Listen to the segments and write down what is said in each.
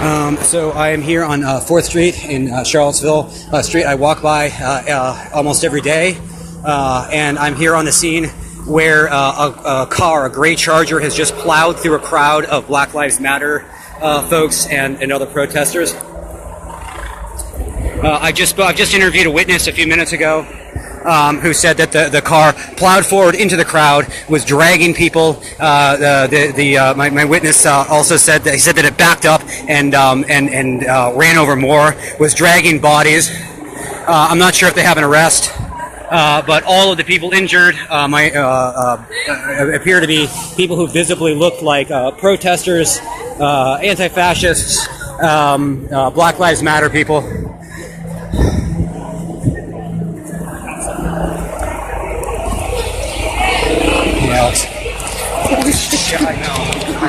So I am here on 4th Street in Charlottesville, a street I walk by almost every day, and I'm here on the scene where a car, a gray Charger, has just plowed through a crowd of Black Lives Matter folks and other protesters. I just interviewed a witness a few minutes ago who said that the car plowed forward into the crowd, was dragging people. My witness also said that it backed up and ran over more, was dragging bodies. I'm not sure if they have an arrest, but all of the people injured appear to be people who visibly looked like protesters, anti-fascists, Black Lives Matter people.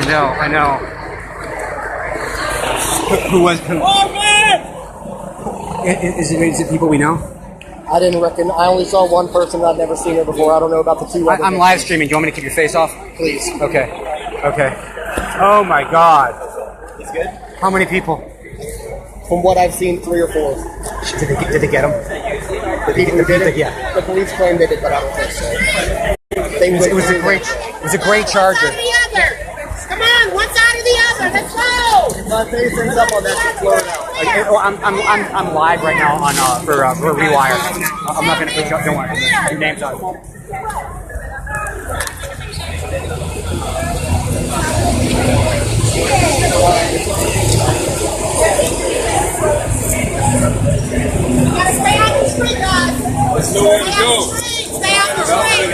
Yeah, I know. Who? Is it people we know? I didn't reckon. I only saw one person. I've never seen her before. I don't know about the two other. I'm live streaming. Do you want me to keep your face off? Please. Okay. Oh my God. He's good. How many people? From what I've seen, 3 or 4. Did they get him? The people who did it? Yeah. The police claim they did, but I don't think so. It was a great Charger. Come on, one side or the other. Let's go. If I face things up on that, just blow it out. I'm live right now on for Rewire. I'm not gonna put you up. Don't worry. Your name's on. You gotta stay out the street, guys. There's nowhere to go. Stay out the street.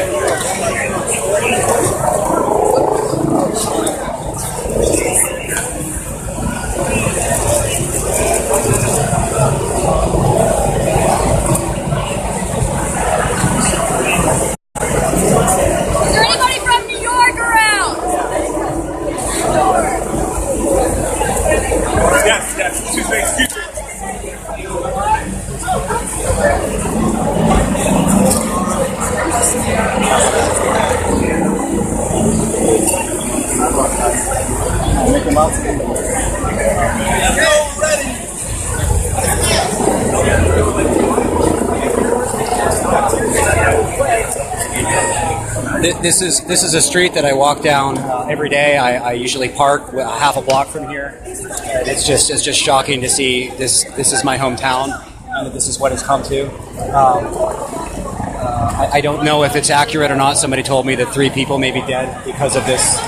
Is there anybody from New York around? Yes. Excuse me. Make them up. This is a street that I walk down every day. I usually park half a block from here. And it's just shocking to see this. This is my hometown, and this is what it's come to. I don't know if it's accurate or not. Somebody told me that 3 people may be dead because of this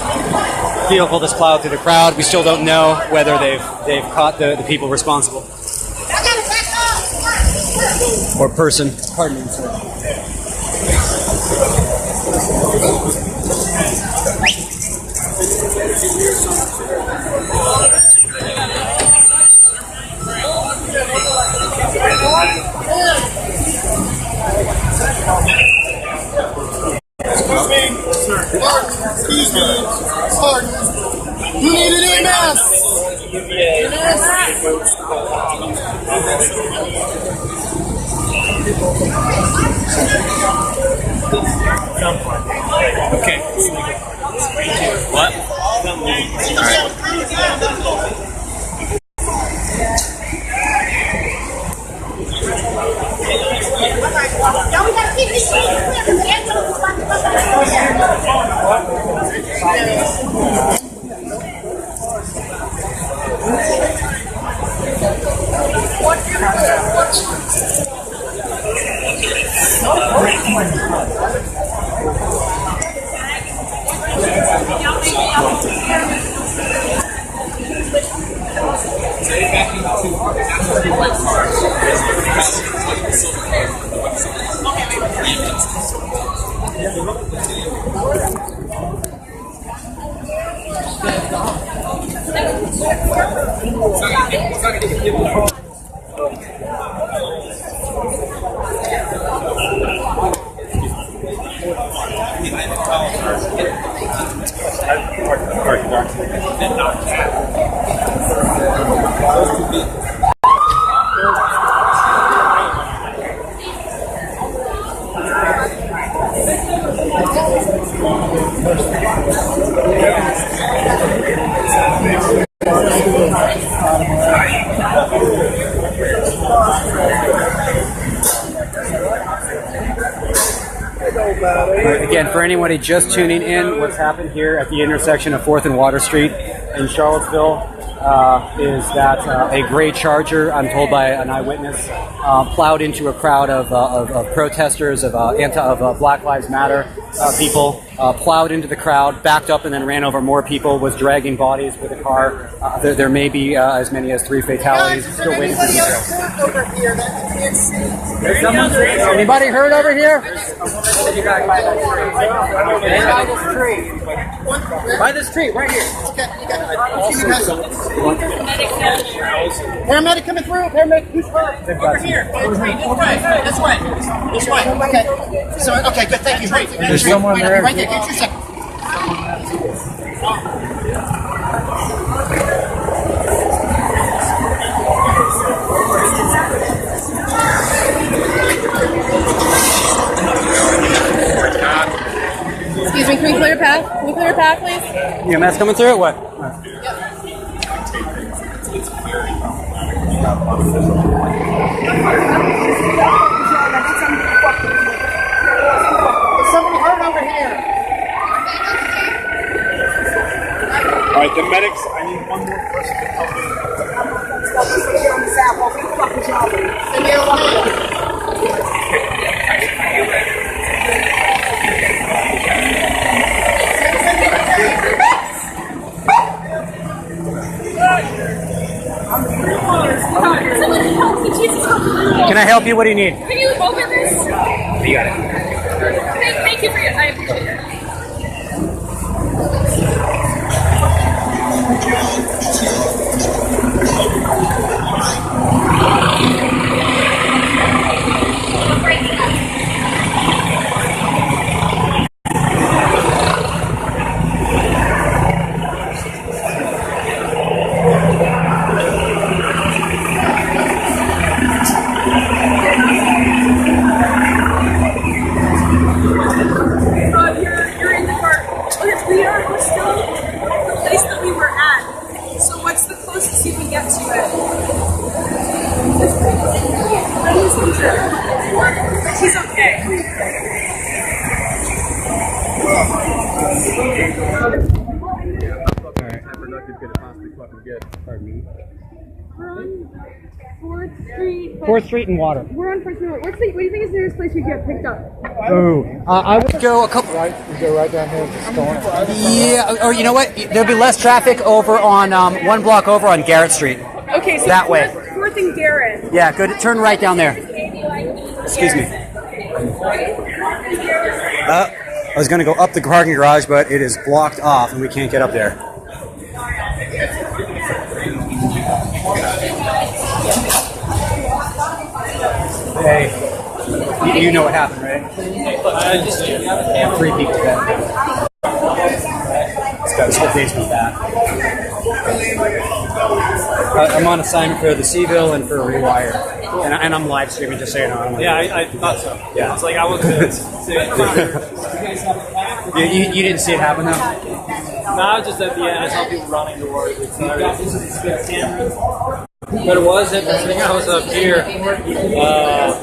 vehicle that's plowed through the crowd. We still don't know whether they've caught the people responsible or person. Pardon me, sir. Excuse me. Excuse me. Pardon. You need an EMS. Okay. What? All right. Now we gotta keep these streets clear. The ambulance is about to come Again, for anybody just tuning in, what's happened here at the intersection of 4th and Water Street in Charlottesville is that a gray Charger, I'm told by an eyewitness, plowed into a crowd of protesters, of Black Lives Matter people, plowed into the crowd, backed up and then ran over more people, was dragging bodies with a car. There may be as many as 3 fatalities. Guys, is Still there waiting for anybody else details. hurt over here that you can't see? Anybody hurt over here? By this tree, right here. Okay, you got paramedic coming through. Paramedic, who's hurt? Over here. This way. This way. Okay. So, okay, good. Thank you. There's someone there. Right there. Get your second. Excuse me, can we clear a path? Can we clear a path, please? EMS coming through or what? There's somebody hurt over here. All right, the medics. I need one more person to help me. Somebody help me, Jesus, help me. Can I help you? What do you need? Can you open this? You got it. Thank you for your, I appreciate it. You're in the car. Okay, we're still at the place that we were at. So what's the closest you can get to it? He's okay. We're on 4th Street. 4th Street and Water. We're on 4th Street. What do you think is the nearest place we get picked up? Oh, I would go a couple. Right, you go right down here and just storm. Yeah, or you know what? There'll be less traffic over on 1 block over on Garrett Street. Okay, so That way. 4th and Garrett. Yeah, good. Turn right down there. Excuse me. I was going to go up the parking garage, but it is blocked off, and we can't get up there. Hey, you know what happened, right? 3 people dead. This whole basement back. I'm on assignment for the Seaville and for Rewire, and I'm live streaming. Just so you know. Yeah, I thought so. Yeah. It's like I wasn't going to You didn't see it happen though. No, I was just at the end. I saw people running towards it. So but it was interesting. I was up here.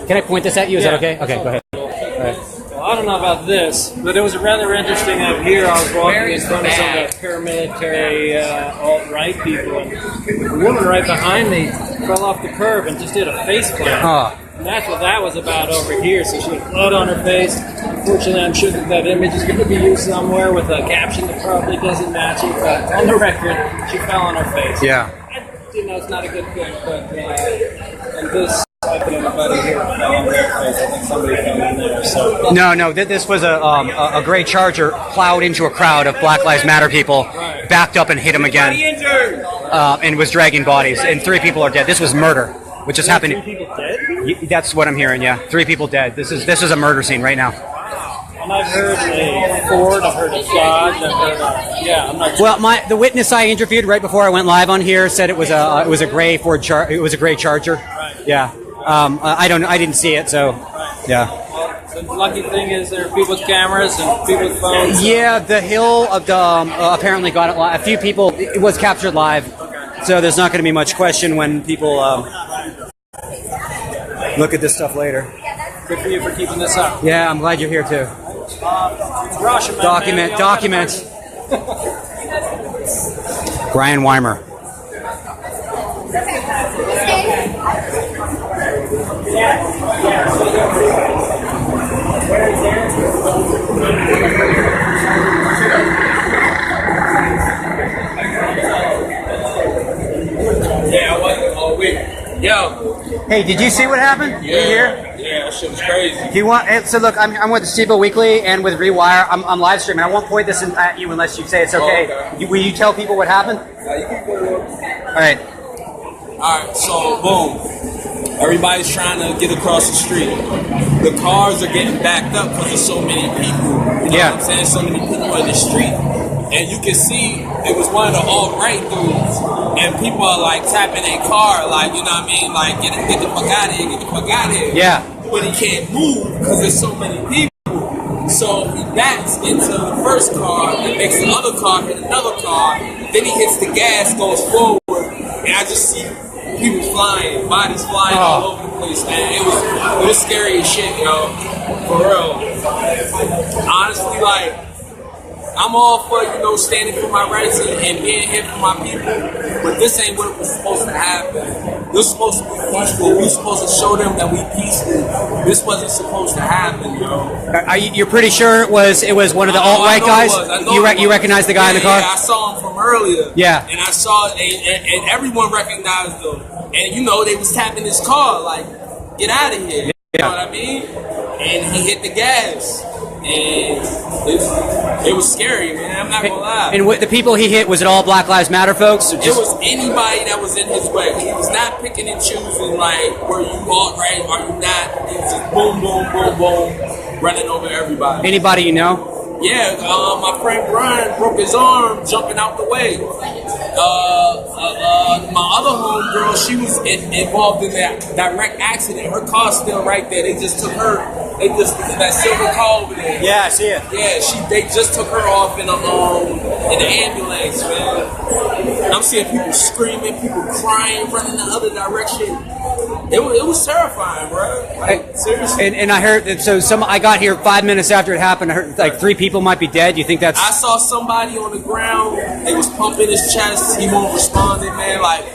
Can I point this at you? Is that okay? Okay, go ahead. Well, I don't know about this, but it was rather interesting up here. I was walking in front of some of the paramilitary alt-right people, and the woman right behind me fell off the curb and just did a face plant. Oh. And that's what that was about over here. So she had blood on her face. Unfortunately, I'm sure that image is going to be used somewhere with a caption that probably doesn't match it, but on the record, she fell on her face. Yeah. You know, it's not a good thing, but and this, I think anybody here fell on their face. I think somebody fell in there. So No. This was a gray Charger plowed into a crowd of Black Lives Matter people, backed up and hit him again, and was dragging bodies. And 3 people are dead. This was murder, which has happened. 3 people dead. That's what I'm hearing. Yeah, 3 people dead. This is a murder scene right now. And I've heard a Ford, I've heard a Dodge, I've heard I'm not sure. Well, the witness I interviewed right before I went live on here said it was a gray Ford it was a gray Charger. Right. Yeah. I didn't see it, so yeah. Well, the lucky thing is there are people with cameras and people with phones. Yeah, the hill of the apparently got it live. A few people. It was captured live. So there's not going to be much question when people look at this stuff later. Good for you for keeping this up. Yeah, I'm glad you're here too. Rashomon, Document. Brian Weimer. Yeah, I wasn't all week. Yo. Hey, did you see what happened? Yeah. You here? Yeah, that shit was crazy. Do you want? So look, I'm with Steve Weekly and with Rewire. I'm live streaming. I won't point this at you unless you say it's okay. Okay. Will you tell people what happened? You can put it up. All right. Alright, so boom. Everybody's trying to get across the street. The cars are getting backed up because there's so many people. You know what I'm saying? So many people in the street. And you can see it was one of the alt-right dudes. And people are like tapping their car, like, you know what I mean? Like, get the fuck out of here, get the fuck out of here. Yeah. But he can't move because there's so many people. So he backs into the first car and makes the other car hit another car. Then he hits the gas, goes forward, and I just see people flying, bodies flying all over the place, man. It was scary as shit, yo. For real. Honestly, like, I'm all for, you know, standing for my rights and being here for my people, but this ain't what was supposed to happen. This was supposed to be peaceful. We were supposed to show them that we peaceful. This wasn't supposed to happen, yo. You're pretty sure it was one of the alt-right guys? You recognize the guy in the car? Yeah, I saw him from earlier. Yeah. And I saw, and everyone recognized him. And, you know, they was tapping his car, like, get out of here. You know what I mean? And he hit the gas. And it was scary, man. I'm not gonna lie. And the people he hit, was it all Black Lives Matter folks? It was anybody that was in his way. He was not picking and choosing, like, were you all right, are you not? It was just boom, boom, boom, boom, running over everybody. Anybody you know? Yeah, my friend Brian broke his arm jumping out the way. My other homegirl, she was involved in that direct accident. Her car's still right there. They just took her. That silver car over there. Yeah, I see it. Yeah, they just took her off in the ambulance, man. I'm seeing people screaming, people crying, running the other direction. It was terrifying, bro. Like, seriously. And I heard that. I got here 5 minutes after it happened. I heard like 3 people might be dead. You think that's? I saw somebody on the ground. They was pumping his chest. He won't respond, man. Like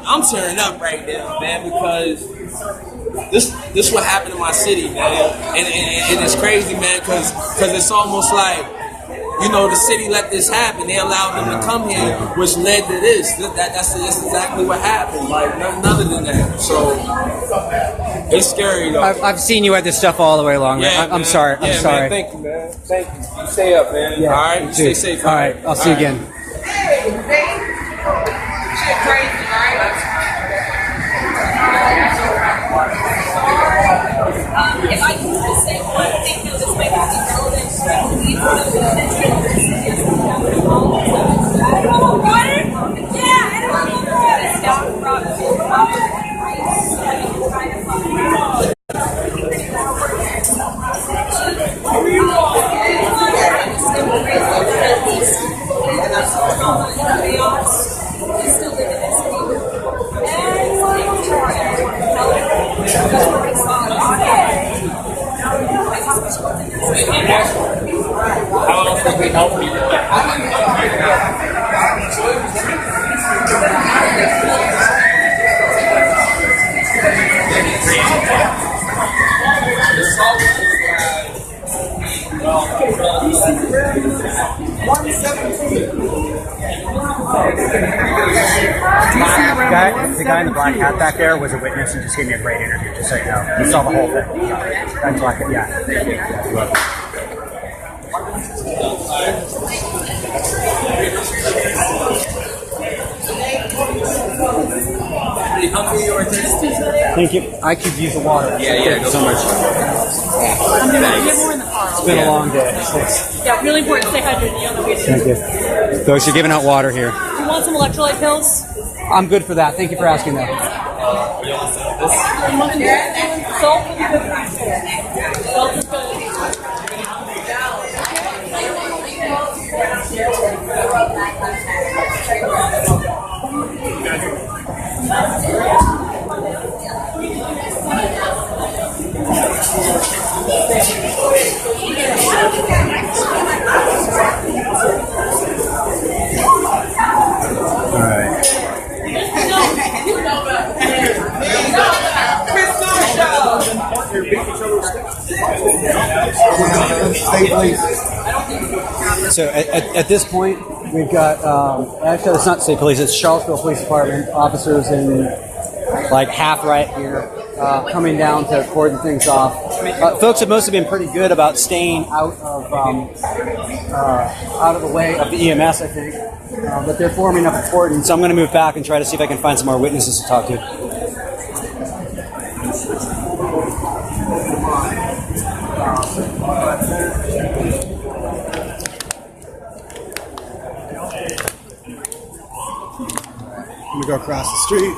I'm tearing up right now, man, because this what happened in my city, man, and it's crazy, man, because it's almost like, you know, the city let this happen. They allowed them to come here, which led to this. That's exactly what happened. Like, nothing other than that. So it's scary, though. I've seen you at this stuff all the way along. Yeah, I'm sorry. Yeah, I'm sorry. Man, thank you, man. Thank you. You stay up, man. Yeah, all right. You stay safe. All right. I'll see you again. If I can just say one thing, though, this might be relevant to I believe one of the yeah, I don't know the staff brought How else can we help you? The guy in the black hat back there was a witness and just gave me a great interview, just so you know. He saw the whole thing. That's like, yeah. Thank you. I could use the water. Yeah, so much. It's been a long day. Yeah, really important. Stay hydrated on the way. Thank you. Folks, you're giving out water here. You want some electrolyte pills? I'm good for that. Thank you for asking that. Salt would be good for you. Salt is good. state police. So at this point, we've got, actually it's not state police, it's Charlottesville Police Department officers in like half right here, coming down to cordon things off. Folks have mostly been pretty good about staying out of the way of the EMS, I think. But they're forming up a cordon, so I'm going to move back and try to see if I can find some more witnesses to talk to. I'm going to go across the street.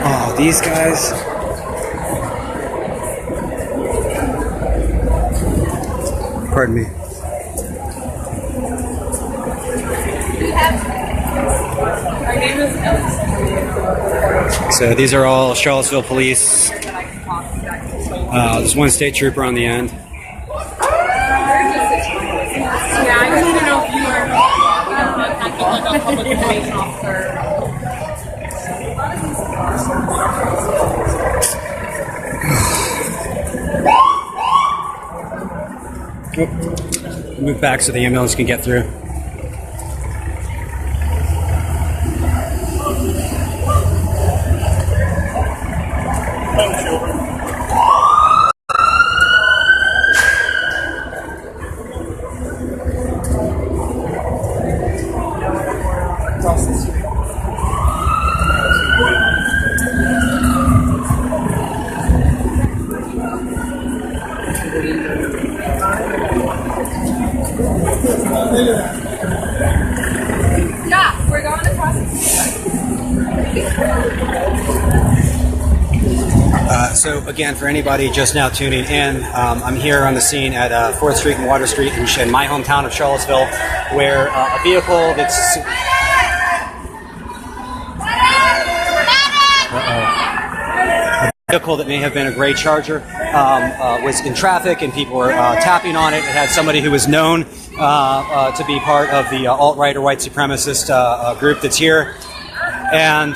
Oh, these guys. Pardon me. So these are all Charlottesville police. There's one state trooper on the end. Yeah, I just want to know if you are like a public information officer. Move back so the ambulance can get through. Yeah, we're going across the street. So again, for anybody just now tuning in, I'm here on the scene at 4th Street and Water Street in my hometown of Charlottesville, where a vehicle that's... A vehicle that may have been a gray Charger was in traffic and people were tapping on it. It had somebody who was known to be part of the alt-right or white supremacist group that's here. And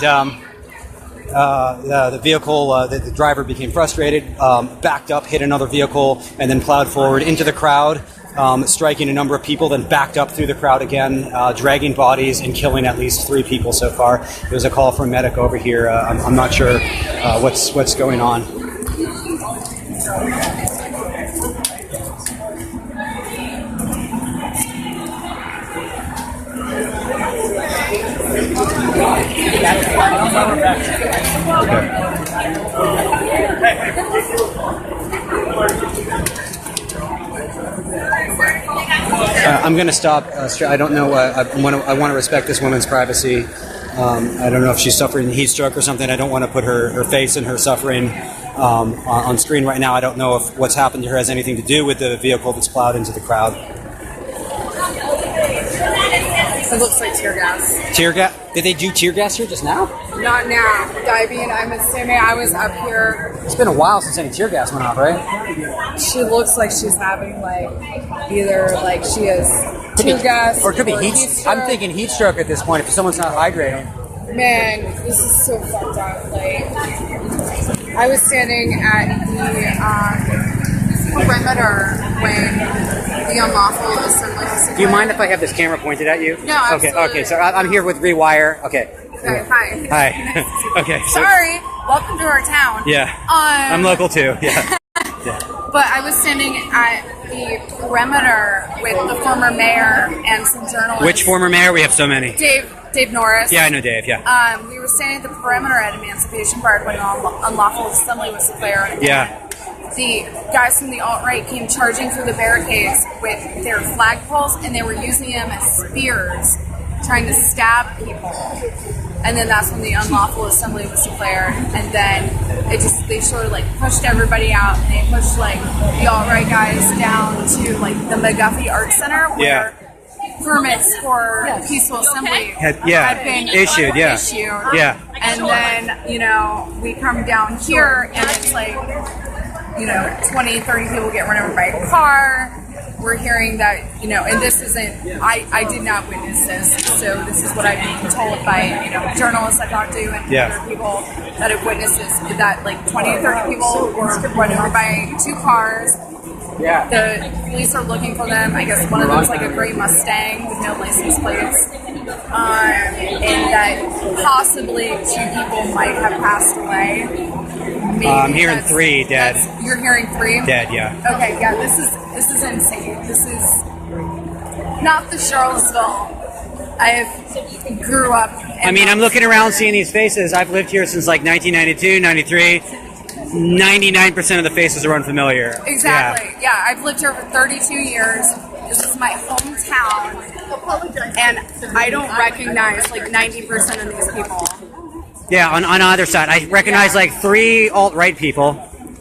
the vehicle, the driver became frustrated, backed up, hit another vehicle, and then plowed forward into the crowd, striking a number of people, then backed up through the crowd again, dragging bodies and killing at least 3 people so far. There's a call from a medic over here. I'm not sure what's going on. I'm going to stop. I don't know. I want to respect this woman's privacy. I don't know if she's suffering heat stroke or something. I don't want to put her face and her suffering on screen right now. I don't know if what's happened to her has anything to do with the vehicle that's plowed into the crowd. It looks like tear gas. Tear gas? Did they do tear gas here just now? Not now. I mean, I'm assuming I was up here. It's been a while since any tear gas went off, right? She looks like she's having like either like she has tear gas or it could be heat. stroke. I'm thinking heat stroke at this point if someone's not hydrating. Man, this is so fucked up. Like, I was standing at the perimeter when the unlawful assembly was. Do you mind if I have this camera pointed at you? No, absolutely. Okay. So I'm here with Rewire. Okay. Okay, hi. Hi. Okay. So, Sorry. Welcome to our town. Yeah. I'm local too. Yeah. But I was standing at the perimeter with the former mayor and some journalists. Which former mayor? We have so many. Dave Norris. Yeah, I know Dave. Yeah. We were standing at the perimeter at Emancipation Park when the unlawful assembly was declared. Yeah. the guys from the alt-right came charging through the barricades with their flagpoles, and they were using them as spears, trying to stab people. And then that's when the unlawful assembly was declared, and then they sort of like pushed everybody out, and they pushed like the alt-right guys down to like the McGuffey Art Center, where permits for peaceful assembly had been issued. And then, you know, we come down here and it's like, you know, 20, 30 people get run over by a car. We're hearing that, you know, and this isn't, I did not witness this, so this is what I'm being told by, you know, journalists I talked to and other people that have witnessed this, that like 20 to 30 people were run over by 2 cars. Yeah. The police are looking for them. I guess one of them's like a gray Mustang with no license plates. And that possibly 2 people might have passed away. Maybe I'm hearing 3 dead. You're hearing 3? Dead, yeah. Okay, yeah, this is insane. This is not the Charlottesville I grew up in. I mean, I'm looking around seeing these faces. I've lived here since like 1992, 93. 99% of the faces are unfamiliar. Exactly. Yeah, I've lived here for 32 years. This is my hometown, and I don't recognize like 90% of these people. Yeah, on either side, I recognize like 3 alt-right people,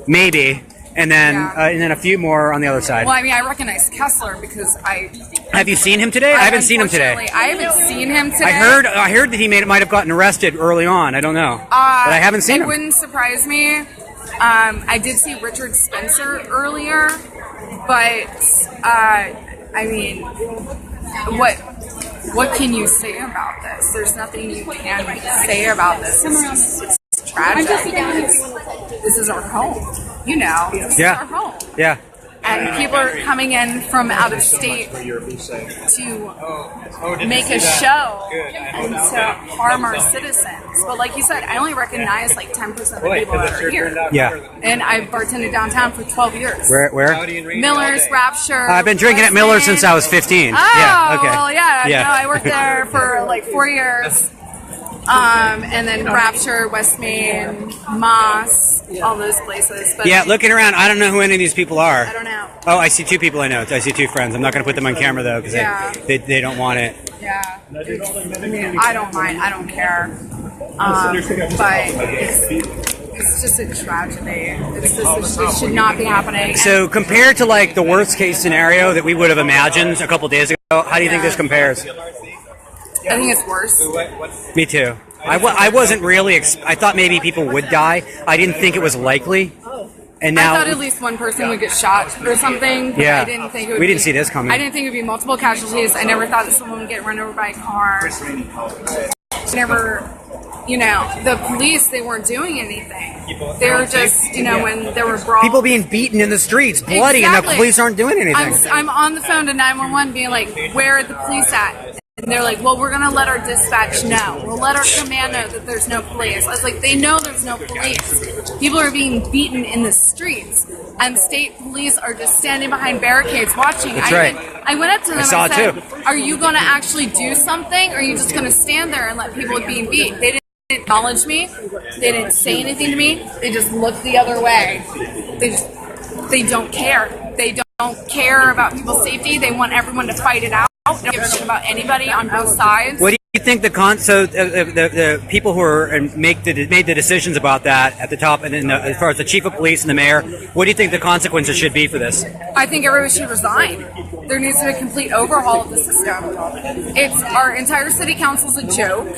maybe, and then a few more on the other side. Well, I mean, I recognize Kessler because Have you seen him today? I haven't seen him today. I haven't seen him today. I heard that he might have gotten arrested early on. I don't know, but I haven't seen him. It wouldn't surprise me. I did see Richard Spencer earlier, but I mean, what can you say about this? There's nothing you can say about this. It's tragic. This is our home. You know, this is our home. Yeah. And people are coming in from out of state to make a show and to harm our citizens. But like you said, I only recognize like 10% of the people that are here. Yeah. And I've bartended downtown for 12 years. Where? Miller's, Rapture. I've been drinking at Miller's since I was 15. Oh, yeah. Okay. Well, yeah. No, I worked there for like 4 years. And then Rapture, West Main, Moss, all those places. But yeah, looking around, I don't know who any of these people are. I don't know. Oh, I see 2 people I know. I see 2 friends. I'm not going to put them on camera, though, because they don't want it. Yeah. I mean, I don't mind. I don't care. But it's just a tragedy. It should not be happening. So compared to, like, the worst-case scenario that we would have imagined a couple days ago, how do you think this compares? I think it's worse. Me too. I wasn't really. I thought maybe people would die. I didn't think it was likely. And now I thought at least one person would get shot or something. Yeah. I didn't think it would. We didn't see this coming. I didn't think it would be multiple casualties. I never thought that someone would get run over by a car. Never. You know, the police, they weren't doing anything. They were just, you know, when there were brawls. People being beaten in the streets, bloody, and the police aren't doing anything. I'm on the phone to 911 being like, where are the police at? And they're like, well, we're going to let our dispatch know. We'll let our command know that there's no police. I was like, they know there's no police. People are being beaten in the streets. And state police are just standing behind barricades watching. That's right. I went up to them and saw it said, too. are you going to actually do something? Or are you just going to stand there and let people being beat? They didn't acknowledge me. They didn't say anything to me. They just looked the other way. They don't care. They don't care about people's safety. They want everyone to fight it out. They don't give a shit about anybody on both sides. What do you think the people who are made the decisions about that at the top, and then as far as the chief of police and the mayor, what do you think the consequences should be for this? I think everybody should resign. There needs to be a complete overhaul of the system. Our entire city council is a joke.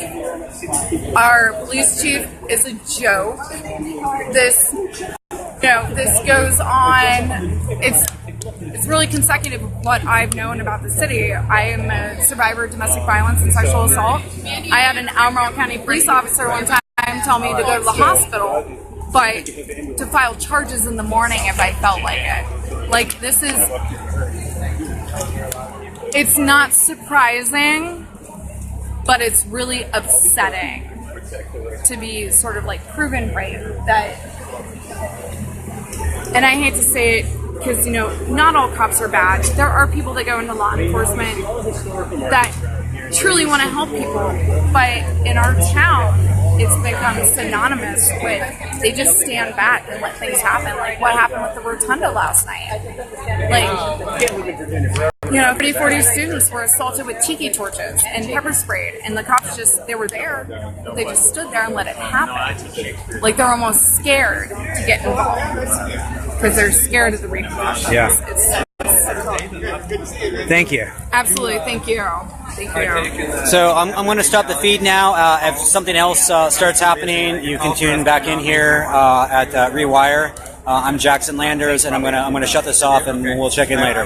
Our police chief is a joke. This goes on. It's really consecutive of what I've known about the city. I am a survivor of domestic violence and sexual assault. I had an Albemarle County police officer one time tell me to go to the hospital, but to file charges in the morning if I felt like it. Like, it's not surprising, but it's really upsetting to be sort of like proven right that, and I hate to say it, because, you know, not all cops are bad. There are people that go into law enforcement that truly want to help people. But in our town, it's become synonymous with they just stand back and let things happen. Like what happened with the Rotunda last night. Like, 30, 40 students were assaulted with tiki torches and pepper sprayed, and the cops they were there. They just stood there and let it happen. Like they're almost scared to get involved because they're scared of the repercussions. Yeah. Thank you. Absolutely. Thank you. Thank you. So I'm going to stop the feed now. If something else starts happening, you can tune back in here at Rewire. I'm Jackson Landers, and I'm gonna shut this off, and we'll check in later.